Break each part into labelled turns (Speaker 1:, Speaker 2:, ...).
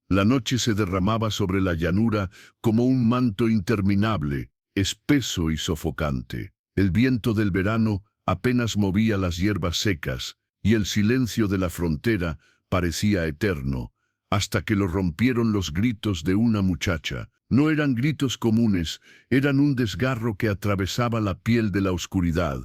Speaker 1: La noche se derramaba sobre la llanura como un manto interminable, espeso y sofocante. El viento del verano apenas movía las hierbas secas, y el silencio de la frontera parecía eterno, hasta que lo rompieron los gritos de una muchacha. No eran gritos comunes, eran un desgarro que atravesaba la piel de la oscuridad,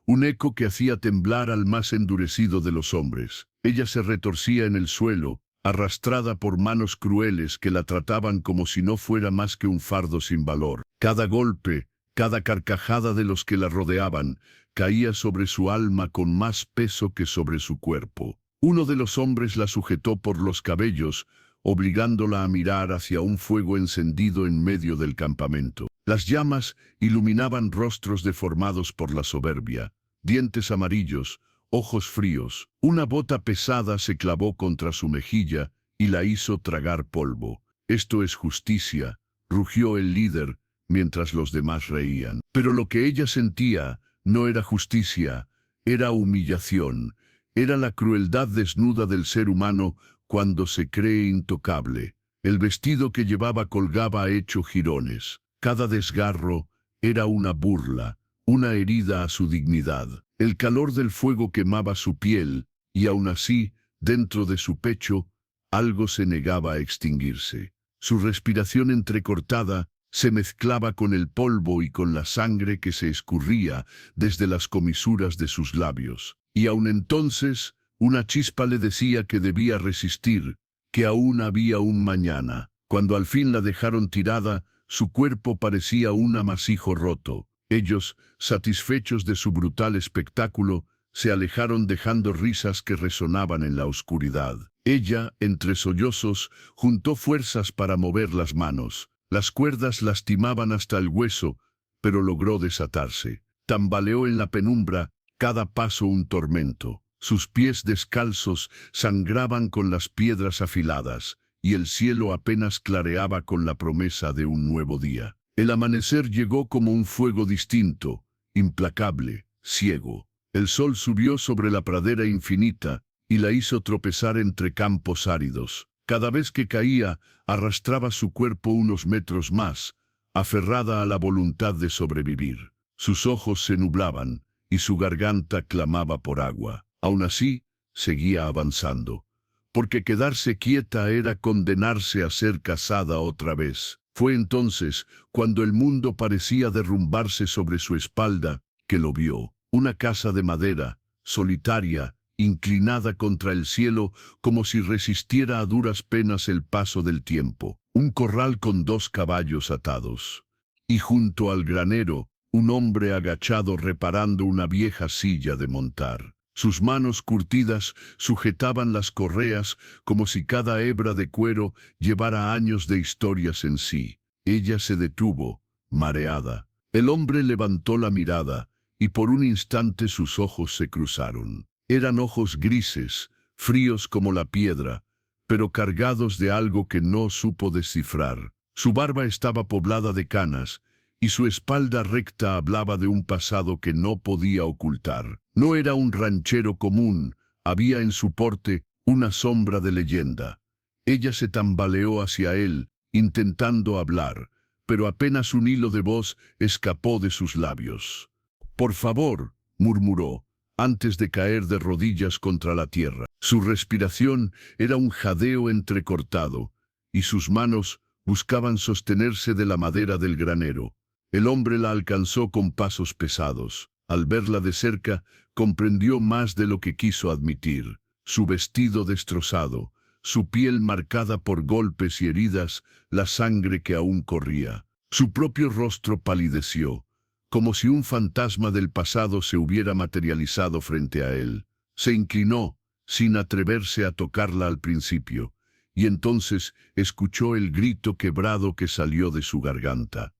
Speaker 1: un eco que hacía temblar al más endurecido de los hombres. Ella se retorcía en el suelo, arrastrada por manos crueles que la trataban como si no fuera más que un fardo sin valor. Cada golpe, cada carcajada de los que la rodeaban, caía sobre su alma con más peso que sobre su cuerpo. Uno de los hombres la sujetó por los cabellos, obligándola a mirar hacia un fuego encendido en medio del campamento. Las llamas iluminaban rostros deformados por la soberbia, dientes amarillos, ojos fríos. Una bota pesada se clavó contra su mejilla y la hizo tragar polvo. «Esto es justicia», rugió el líder, mientras los demás reían. Pero lo que ella sentía no era justicia, era humillación, era la crueldad desnuda del ser humano cuando se cree intocable. El vestido que llevaba colgaba hecho jirones. Cada desgarro era una burla, una herida a su dignidad. El calor del fuego quemaba su piel, y aún así, dentro de su pecho, algo se negaba a extinguirse. Su respiración entrecortada se mezclaba con el polvo y con la sangre que se escurría desde las comisuras de sus labios. Y aún entonces, una chispa le decía que debía resistir, que aún había un mañana. Cuando al fin la dejaron tirada, su cuerpo parecía un amasijo roto. Ellos, satisfechos de su brutal espectáculo, se alejaron dejando risas que resonaban en la oscuridad. Ella, entre sollozos, juntó fuerzas para mover las manos. Las cuerdas lastimaban hasta el hueso, pero logró desatarse. Tambaleó en la penumbra, cada paso un tormento. Sus pies descalzos sangraban con las piedras afiladas, y el cielo apenas clareaba con la promesa de un nuevo día. El amanecer llegó como un fuego distinto, implacable, ciego. El sol subió sobre la pradera infinita y la hizo tropezar entre campos áridos. Cada vez que caía, arrastraba su cuerpo unos metros más, aferrada a la voluntad de sobrevivir. Sus ojos se nublaban y su garganta clamaba por agua. Aún así, seguía avanzando, porque quedarse quieta era condenarse a ser cazada otra vez. Fue entonces, cuando el mundo parecía derrumbarse sobre su espalda, que lo vio. Una casa de madera, solitaria, inclinada contra el cielo, como si resistiera a duras penas el paso del tiempo. Un corral con 2 caballos atados. Y junto al granero, un hombre agachado reparando una vieja silla de montar. Sus manos curtidas sujetaban las correas como si cada hebra de cuero llevara años de historias en sí. Ella se detuvo, mareada. El hombre levantó la mirada, y por un instante sus ojos se cruzaron. Eran ojos grises, fríos como la piedra, pero cargados de algo que no supo descifrar. Su barba estaba poblada de canas, y su espalda recta hablaba de un pasado que no podía ocultar. No era un ranchero común, había en su porte una sombra de leyenda. Ella se tambaleó hacia él, intentando hablar, pero apenas un hilo de voz escapó de sus labios. «Por favor», murmuró, antes de caer de rodillas contra la tierra. Su respiración era un jadeo entrecortado, y sus manos buscaban sostenerse de la madera del granero. El hombre la alcanzó con pasos pesados. Al verla de cerca, comprendió más de lo que quiso admitir. Su vestido destrozado, su piel marcada por golpes y heridas, la sangre que aún corría. Su propio rostro palideció, como si un fantasma del pasado se hubiera materializado frente a él. Se inclinó, sin atreverse a tocarla al principio, y entonces escuchó el grito quebrado que salió de su garganta.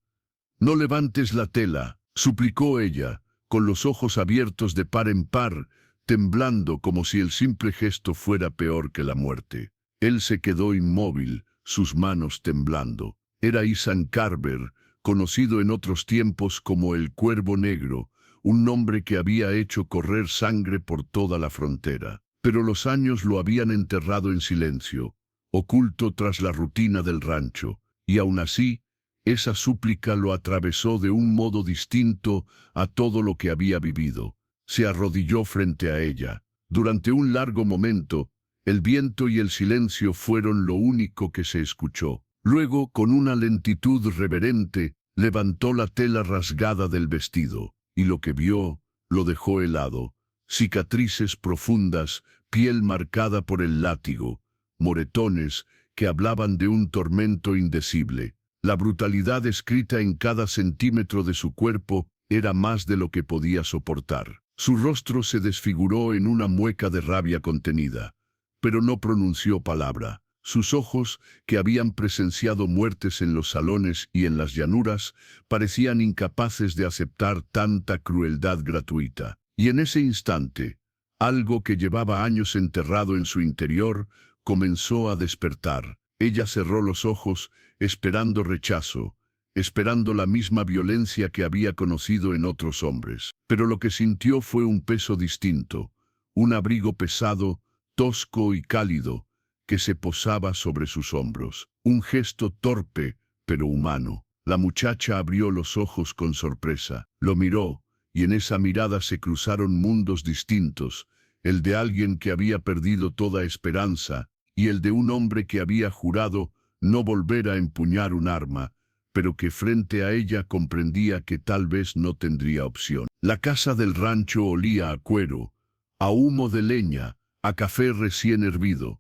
Speaker 1: «No levantes la tela», suplicó ella, con los ojos abiertos de par en par, temblando como si el simple gesto fuera peor que la muerte. Él se quedó inmóvil, sus manos temblando. Era Ethan Carver, conocido en otros tiempos como el Cuervo Negro, un nombre que había hecho correr sangre por toda la frontera. Pero los años lo habían enterrado en silencio. oculto tras la rutina del rancho, y aún así, esa súplica lo atravesó de un modo distinto a todo lo que había vivido. Se arrodilló frente a ella. Durante un largo momento, el viento y el silencio fueron lo único que se escuchó. Luego, con una lentitud reverente, levantó la tela rasgada del vestido, y lo que vio lo dejó helado. Cicatrices profundas, piel marcada por el látigo, moretones que hablaban de un tormento indecible. La brutalidad escrita en cada centímetro de su cuerpo era más de lo que podía soportar. Su rostro se desfiguró en una mueca de rabia contenida, pero no pronunció palabra. Sus ojos, que habían presenciado muertes en los salones y en las llanuras, parecían incapaces de aceptar tanta crueldad gratuita. Y en ese instante, algo que llevaba años enterrado en su interior comenzó a despertar. Ella cerró los ojos, esperando rechazo, esperando la misma violencia que había conocido en otros hombres. Pero lo que sintió fue un peso distinto, un abrigo pesado, tosco y cálido, que se posaba sobre sus hombros. Un gesto torpe, pero humano. La muchacha abrió los ojos con sorpresa. Lo miró, y en esa mirada se cruzaron mundos distintos, el de alguien que había perdido toda esperanza, y el de un hombre que había jurado no volver a empuñar un arma, pero que frente a ella comprendía que tal vez no tendría opción. La casa del rancho olía a cuero, a humo de leña, a café recién hervido.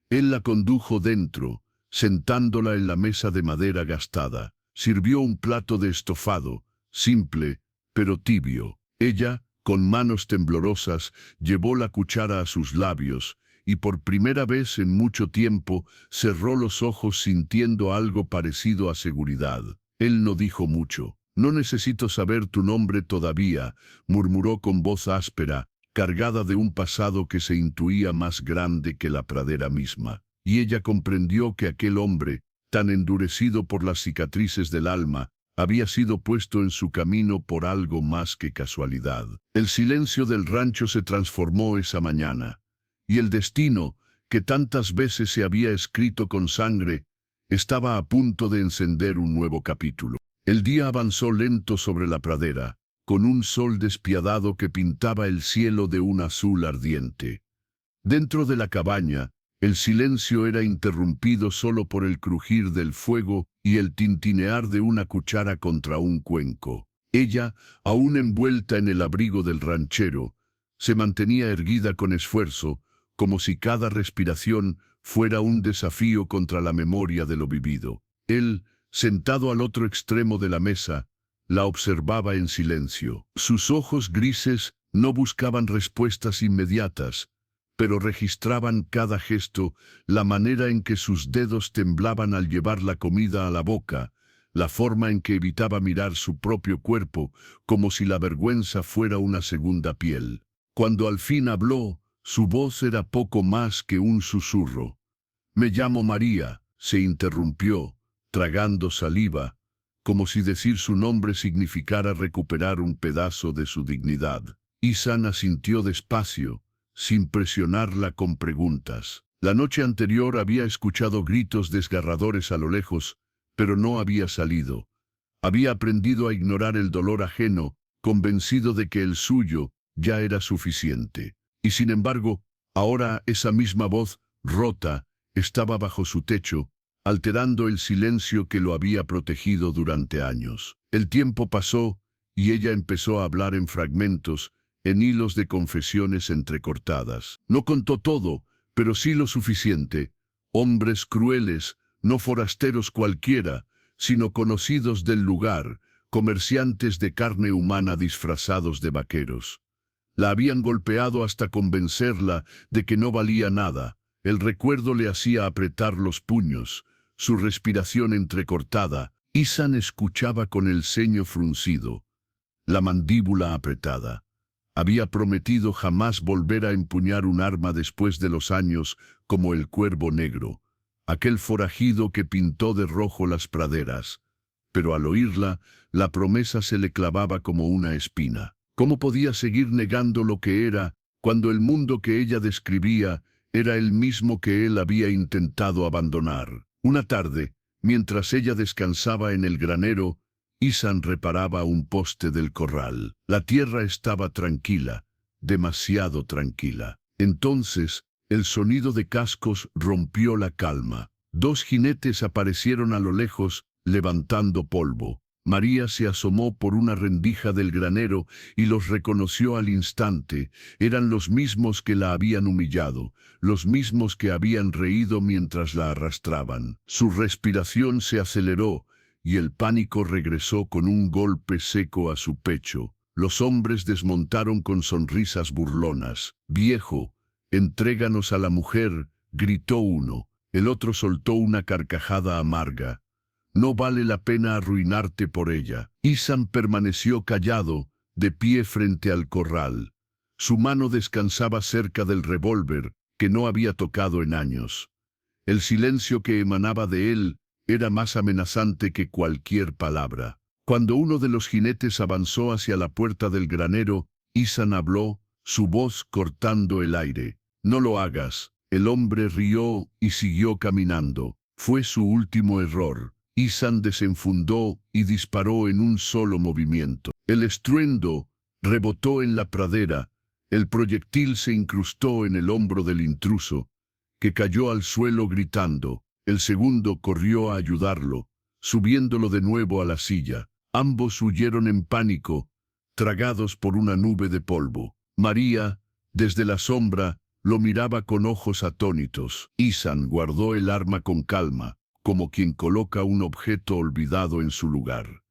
Speaker 1: Él la condujo dentro, sentándola en la mesa de madera gastada. Sirvió un plato de estofado, simple, pero tibio. Ella, con manos temblorosas, llevó la cuchara a sus labios, y por primera vez en mucho tiempo cerró los ojos sintiendo algo parecido a seguridad. Él no dijo mucho. «No necesito saber tu nombre todavía», murmuró con voz áspera, cargada de un pasado que se intuía más grande que la pradera misma. Y ella comprendió que aquel hombre, tan endurecido por las cicatrices del alma, había sido puesto en su camino por algo más que casualidad. El silencio del rancho se transformó esa mañana, y el destino, que tantas veces se había escrito con sangre, estaba a punto de encender un nuevo capítulo. El día avanzó lento sobre la pradera, con un sol despiadado que pintaba el cielo de un azul ardiente. Dentro de la cabaña, el silencio era interrumpido solo por el crujir del fuego y el tintinear de una cuchara contra un cuenco. Ella, aún envuelta en el abrigo del ranchero, se mantenía erguida con esfuerzo, como si cada respiración fuera un desafío contra la memoria de lo vivido. Él, sentado al otro extremo de la mesa, la observaba en silencio. Sus ojos grises no buscaban respuestas inmediatas, pero registraban cada gesto, la manera en que sus dedos temblaban al llevar la comida a la boca, la forma en que evitaba mirar su propio cuerpo, como si la vergüenza fuera una segunda piel. Cuando al fin habló, su voz era poco más que un susurro. «Me llamo María», se interrumpió, tragando saliva, como si decir su nombre significara recuperar un pedazo de su dignidad. Isan asintió despacio, sin presionarla con preguntas. La noche anterior había escuchado gritos desgarradores a lo lejos, pero no había salido. Había aprendido a ignorar el dolor ajeno, convencido de que el suyo ya era suficiente. Y sin embargo, ahora esa misma voz, rota, estaba bajo su techo, alterando el silencio que lo había protegido durante años. El tiempo pasó, y ella empezó a hablar en fragmentos, en hilos de confesiones entrecortadas. No contó todo, pero sí lo suficiente. Hombres crueles, no forasteros cualquiera, sino conocidos del lugar, comerciantes de carne humana disfrazados de vaqueros. La habían golpeado hasta convencerla de que no valía nada. El recuerdo le hacía apretar los puños, su respiración entrecortada. Isan escuchaba con el ceño fruncido, la mandíbula apretada. Había prometido jamás volver a empuñar un arma después de los años como el Cuervo Negro, aquel forajido que pintó de rojo las praderas. Pero al oírla, la promesa se le clavaba como una espina. ¿Cómo podía seguir negando lo que era, cuando el mundo que ella describía era el mismo que él había intentado abandonar. Una tarde, mientras ella descansaba en el granero, Isan reparaba un poste del corral. La tierra estaba tranquila, demasiado tranquila. Entonces, el sonido de cascos rompió la calma. 2 jinetes aparecieron a lo lejos, levantando polvo. María se asomó por una rendija del granero y los reconoció al instante. Eran los mismos que la habían humillado, los mismos que habían reído mientras la arrastraban. Su respiración se aceleró y el pánico regresó con un golpe seco a su pecho. Los hombres desmontaron con sonrisas burlonas. «Viejo, entréganos a la mujer», gritó uno. El otro soltó una carcajada amarga. «No vale la pena arruinarte por ella». Isan permaneció callado, de pie frente al corral. Su mano descansaba cerca del revólver, que no había tocado en años. El silencio que emanaba de él era más amenazante que cualquier palabra. Cuando uno de los jinetes avanzó hacia la puerta del granero, Isan habló, su voz cortando el aire. «No lo hagas». El hombre rió y siguió caminando. Fue su último error. Isan desenfundó y disparó en un solo movimiento. El estruendo rebotó en la pradera. El proyectil se incrustó en el hombro del intruso, que cayó al suelo gritando. El segundo corrió a ayudarlo, subiéndolo de nuevo a la silla. Ambos huyeron en pánico, tragados por una nube de polvo. María, desde la sombra, lo miraba con ojos atónitos. Isan guardó el arma con calma, como quien coloca un objeto olvidado en su lugar.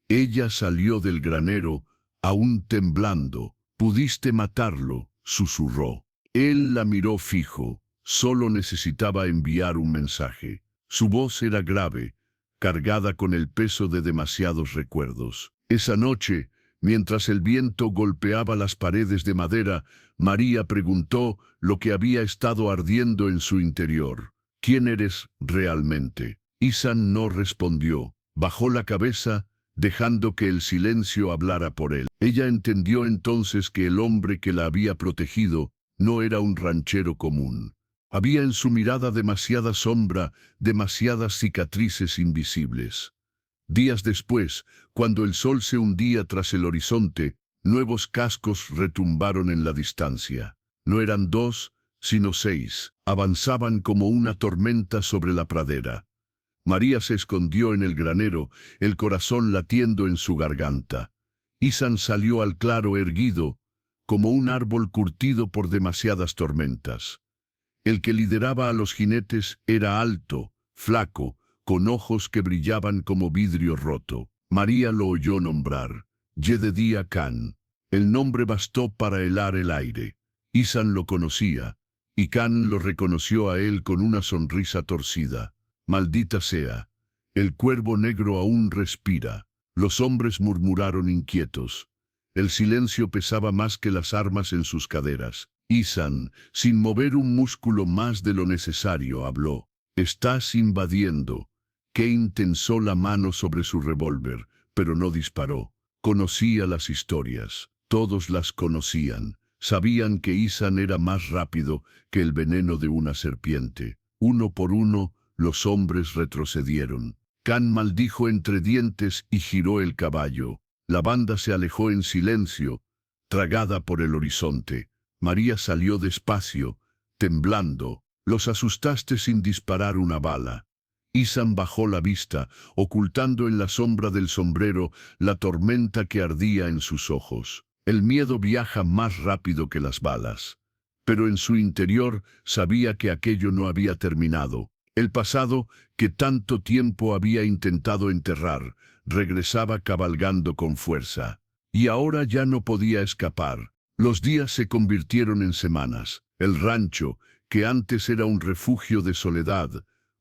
Speaker 1: Ella salió del granero, aún temblando. «Pudiste matarlo», susurró. Él la miró fijo. Solo necesitaba enviar un mensaje. Su voz era grave, cargada con el peso de demasiados recuerdos. Esa noche, mientras el viento golpeaba las paredes de madera, María preguntó lo que había estado ardiendo en su interior. «¿Quién eres realmente?». Isan no respondió. Bajó la cabeza, dejando que el silencio hablara por él. Ella entendió entonces que el hombre que la había protegido no era un ranchero común. Había en su mirada demasiada sombra, demasiadas cicatrices invisibles. Días después, cuando el sol se hundía tras el horizonte, nuevos cascos retumbaron en la distancia. No eran 2, sino 6. Avanzaban como una tormenta sobre la pradera. María se escondió en el granero, el corazón latiendo en su garganta. Isan salió al claro erguido, como un árbol curtido por demasiadas tormentas. El que lideraba a los jinetes era alto, flaco, con ojos que brillaban como vidrio roto. María lo oyó nombrar. Jedediah Khan. El nombre bastó para helar el aire. Isan lo conocía, y Khan lo reconoció a él con una sonrisa torcida. «Maldita sea, el cuervo negro aún respira». Los hombres murmuraron inquietos. El silencio pesaba más que las armas en sus caderas. Isan, sin mover un músculo más de lo necesario, habló. «Estás invadiendo». Kane tensó la mano sobre su revólver, pero no disparó. Conocía las historias. Todos las conocían. Sabían que Isan era más rápido que el veneno de una serpiente. Uno por uno, los hombres retrocedieron. Khan maldijo entre dientes y giró el caballo. La banda se alejó en silencio, tragada por el horizonte. María salió despacio, temblando. «Los asustaste sin disparar una bala». Isan bajó la vista, ocultando en la sombra del sombrero la tormenta que ardía en sus ojos. El miedo viaja más rápido que las balas. Pero en su interior sabía que aquello no había terminado. El pasado, que tanto tiempo había intentado enterrar, regresaba cabalgando con fuerza. Y ahora ya no podía escapar. Los días se convirtieron en semanas. El rancho, que antes era un refugio de soledad,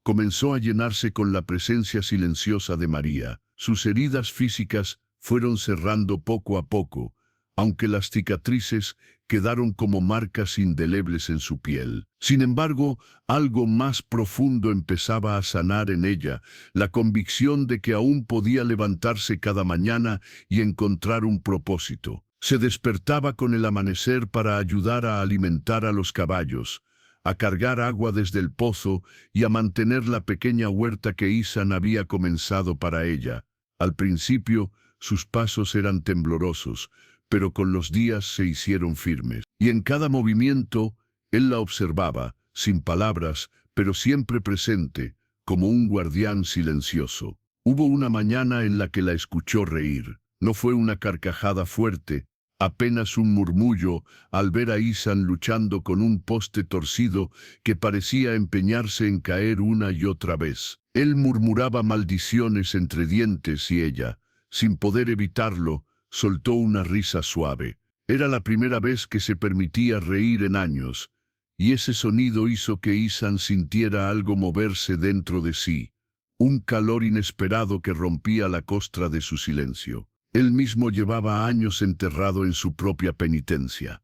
Speaker 1: comenzó a llenarse con la presencia silenciosa de María. Sus heridas físicas fueron cerrando poco a poco, aunque las cicatrices quedaron como marcas indelebles en su piel. Sin embargo, algo más profundo empezaba a sanar en ella, la convicción de que aún podía levantarse cada mañana y encontrar un propósito. Se despertaba con el amanecer para ayudar a alimentar a los caballos, a cargar agua desde el pozo y a mantener la pequeña huerta que Isan había comenzado para ella. Al principio, sus pasos eran temblorosos, pero con los días se hicieron firmes. Y en cada movimiento, él la observaba, sin palabras, pero siempre presente, como un guardián silencioso. Hubo una mañana en la que la escuchó reír. No fue una carcajada fuerte, apenas un murmullo al ver a Isan luchando con un poste torcido que parecía empeñarse en caer una y otra vez. Él murmuraba maldiciones entre dientes y ella, sin poder evitarlo, soltó una risa suave. Era la primera vez que se permitía reír en años, y ese sonido hizo que Isan sintiera algo moverse dentro de sí, un calor inesperado que rompía la costra de su silencio. Él mismo llevaba años enterrado en su propia penitencia.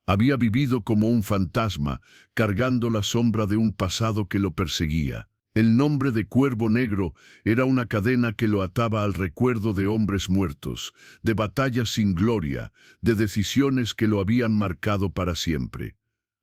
Speaker 1: Había vivido como un fantasma, cargando la sombra de un pasado que lo perseguía. El nombre de Cuervo Negro era una cadena que lo ataba al recuerdo de hombres muertos, de batallas sin gloria, de decisiones que lo habían marcado para siempre.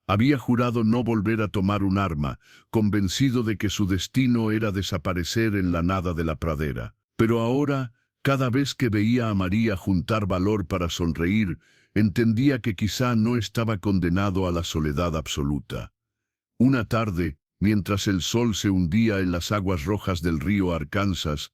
Speaker 1: Había jurado no volver a tomar un arma, convencido de que su destino era desaparecer en la nada de la pradera. Pero ahora, cada vez que veía a María juntar valor para sonreír, entendía que quizá no estaba condenado a la soledad absoluta. Una tarde, mientras el sol se hundía en las aguas rojas del río Arkansas,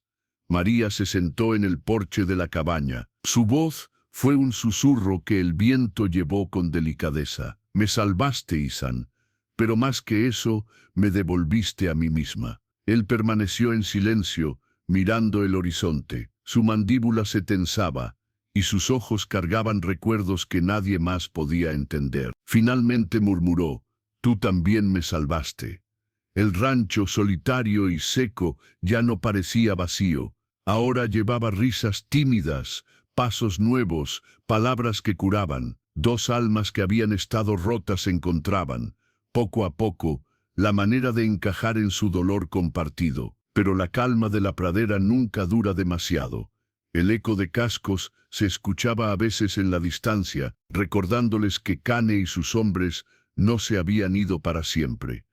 Speaker 1: María se sentó en el porche de la cabaña. Su voz fue un susurro que el viento llevó con delicadeza. Me salvaste, Isan, pero más que eso, me devolviste a mí misma. Él permaneció en silencio, mirando el horizonte. Su mandíbula se tensaba, y sus ojos cargaban recuerdos que nadie más podía entender. Finalmente murmuró, «Tú también me salvaste». El rancho solitario y seco ya no parecía vacío. Ahora llevaba risas tímidas, pasos nuevos, palabras que curaban. Dos almas que habían estado rotas se encontraban, poco a poco, la manera de encajar en su dolor compartido. Pero la calma de la pradera nunca dura demasiado. El eco de cascos se escuchaba a veces en la distancia, recordándoles que Cane y sus hombres no se habían ido para siempre.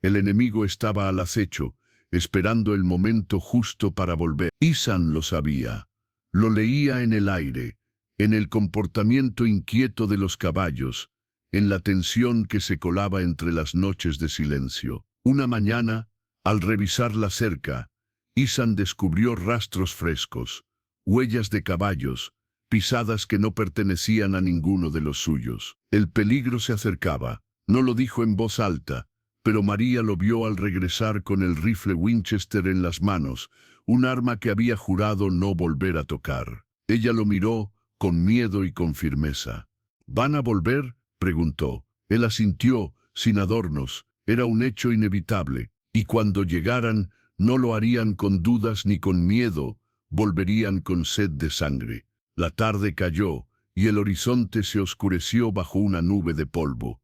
Speaker 1: El enemigo estaba al acecho, esperando el momento justo para volver. Isan lo sabía. Lo leía en el aire, en el comportamiento inquieto de los caballos, en la tensión que se colaba entre las noches de silencio. Una mañana, al revisar la cerca, Isan descubrió rastros frescos, huellas de caballos, pisadas que no pertenecían a ninguno de los suyos. El peligro se acercaba. No lo dijo en voz alta, pero María lo vio al regresar con el rifle Winchester en las manos, un arma que había jurado no volver a tocar. Ella lo miró con miedo y con firmeza. ¿Van a volver?, preguntó. Él asintió, sin adornos. Era un hecho inevitable, y cuando llegaran, no lo harían con dudas ni con miedo, volverían con sed de sangre. La tarde cayó, y el horizonte se oscureció bajo una nube de polvo.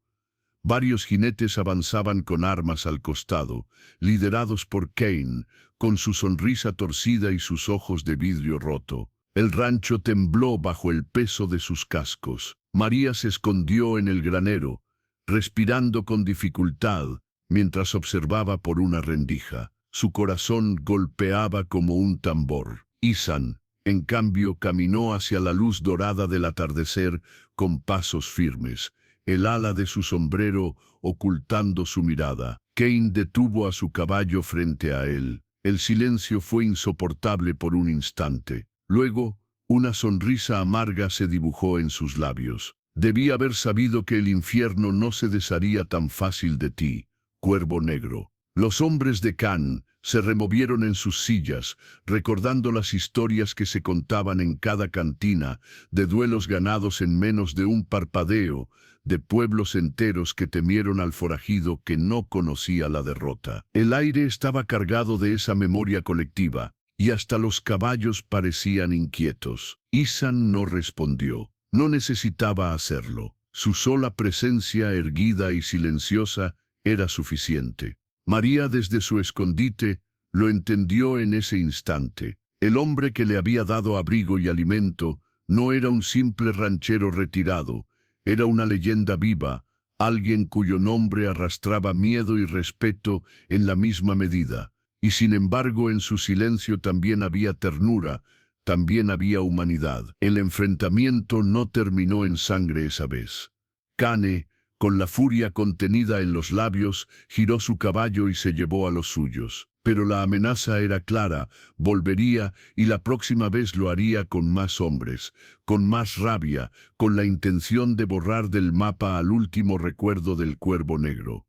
Speaker 1: Varios jinetes avanzaban con armas al costado, liderados por Kane, con su sonrisa torcida y sus ojos de vidrio roto. El rancho tembló bajo el peso de sus cascos. María se escondió en el granero, respirando con dificultad, mientras observaba por una rendija. Su corazón golpeaba como un tambor. Isan, en cambio, caminó hacia la luz dorada del atardecer con pasos firmes, el ala de su sombrero ocultando su mirada. Kane detuvo a su caballo frente a él. El silencio fue insoportable por un instante. Luego, una sonrisa amarga se dibujó en sus labios. Debí haber sabido que el infierno no se desharía tan fácil de ti, Cuervo Negro. Los hombres de Khan se removieron en sus sillas, recordando las historias que se contaban en cada cantina, de duelos ganados en menos de un parpadeo, de pueblos enteros que temieron al forajido que no conocía la derrota. El aire estaba cargado de esa memoria colectiva, y hasta los caballos parecían inquietos. Isan no respondió. No necesitaba hacerlo. Su sola presencia erguida y silenciosa era suficiente. María, desde su escondite, lo entendió en ese instante. El hombre que le había dado abrigo y alimento no era un simple ranchero retirado, era una leyenda viva, alguien cuyo nombre arrastraba miedo y respeto en la misma medida. Y sin embargo en su silencio también había ternura, también había humanidad. El enfrentamiento no terminó en sangre esa vez. Cane, con la furia contenida en los labios, giró su caballo y se llevó a los suyos. Pero la amenaza era clara, volvería y la próxima vez lo haría con más hombres, con más rabia, con la intención de borrar del mapa al último recuerdo del Cuervo Negro.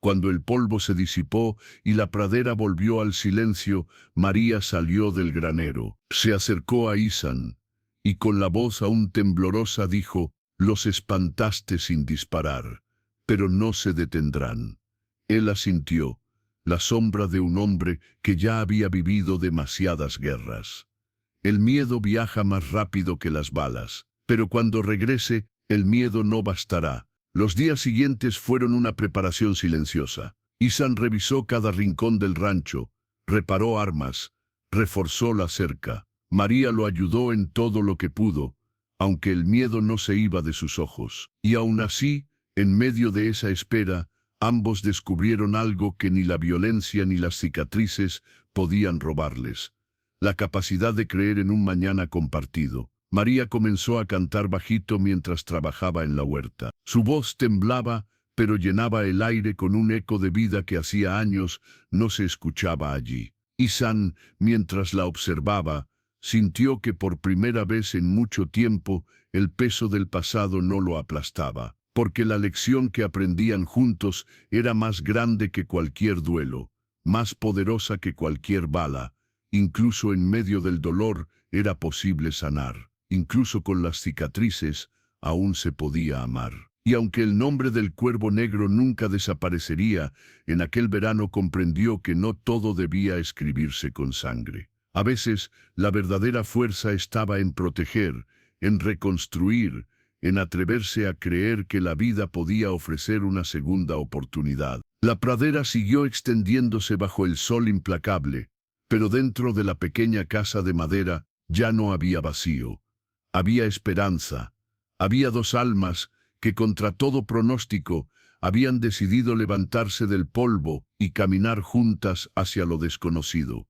Speaker 1: Cuando el polvo se disipó y la pradera volvió al silencio, María salió del granero. Se acercó a Isan y con la voz aún temblorosa dijo: «Los espantaste sin disparar, pero no se detendrán». Él asintió, la sombra de un hombre que ya había vivido demasiadas guerras. El miedo viaja más rápido que las balas, pero cuando regrese, el miedo no bastará. Los días siguientes fueron una preparación silenciosa. Isan revisó cada rincón del rancho, reparó armas, reforzó la cerca. María lo ayudó en todo lo que pudo, aunque el miedo no se iba de sus ojos. Y aún así, en medio de esa espera, ambos descubrieron algo que ni la violencia ni las cicatrices podían robarles: la capacidad de creer en un mañana compartido. María comenzó a cantar bajito mientras trabajaba en la huerta. Su voz temblaba, pero llenaba el aire con un eco de vida que hacía años no se escuchaba allí. Isan, mientras la observaba, sintió que por primera vez en mucho tiempo el peso del pasado no lo aplastaba, porque la lección que aprendían juntos era más grande que cualquier duelo, más poderosa que cualquier bala. Incluso en medio del dolor era posible sanar. Incluso con las cicatrices aún se podía amar. Y aunque el nombre del Cuervo Negro nunca desaparecería, en aquel verano comprendió que no todo debía escribirse con sangre. A veces, la verdadera fuerza estaba en proteger, en reconstruir, en atreverse a creer que la vida podía ofrecer una segunda oportunidad. La pradera siguió extendiéndose bajo el sol implacable, pero dentro de la pequeña casa de madera ya no había vacío. Había esperanza. Había dos almas que, contra todo pronóstico, habían decidido levantarse del polvo y caminar juntas hacia lo desconocido.